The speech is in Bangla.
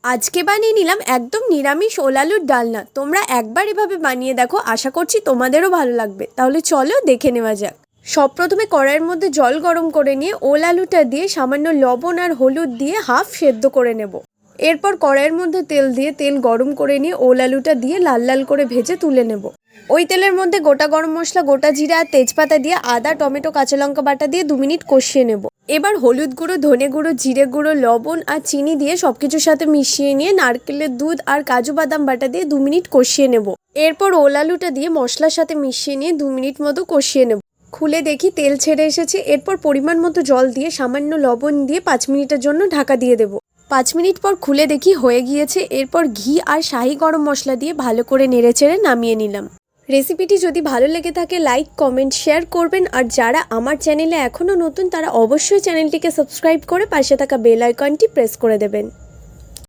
আজকে বানিয়ে নিলাম একদম নিরামিষ ওল আলুর ডালনা। তোমরা একবার এভাবে বানিয়ে দেখো, আশা করছি তোমাদেরও ভালো লাগবে। তাহলে চলো দেখে নেওয়া যাক। সব প্রথমে কড়াইয়ের মধ্যে জল গরম করে নিয়ে ওল আলুটা দিয়ে সামান্য লবণ আর হলুদ দিয়ে হাফ সেদ্ধ করে নেব। এরপর কড়াইয়ের মধ্যে তেল দিয়ে তেল গরম করে নিয়ে ওল আলুটা দিয়ে লাল লাল করে ভেজে তুলে নেব। ওই তেলের মধ্যে গোটা গরম মশলা, গোটা জিরা আর তেজপাতা দিয়ে আদা, টমেটো, কাঁচা লঙ্কা বাটা দিয়ে 2 মিনিট কষিয়ে নেব। এবার হলুদ গুঁড়ো, ধনে গুঁড়ো, জিরে গুঁড়ো, লবণ আর চিনি দিয়ে সবকিছুর সাথে মিশিয়ে নিয়ে নারকেলের দুধ আর কাজু বাদাম বাটা দিয়ে 2 মিনিট কষিয়ে নেব। এরপর ওল আলুটা দিয়ে মশলার সাথে মিশিয়ে নিয়ে 2 মিনিট মতো কষিয়ে নেব। খুলে দেখি তেল ছেড়ে এসেছে। এরপর পরিমাণ মতো জল দিয়ে সামান্য লবণ দিয়ে 5 মিনিটের জন্য ঢাকা দিয়ে দেব। 5 মিনিট পর খুলে দেখি হয়ে গিয়েছে। এরপর ঘি আর শাহি গরম মশলা দিয়ে ভালো করে নেড়েচেড়ে নামিয়ে নিলাম। রেসিপিটি যদি ভালো লেগে থাকে লাইক, কমেন্ট, শেয়ার করবেন। আর যারা আমার চ্যানেলে এখনও নতুন তারা অবশ্যই চ্যানেলটিকে সাবস্ক্রাইব করে পাশে থাকা বেল আইকনটি প্রেস করে দেবেন।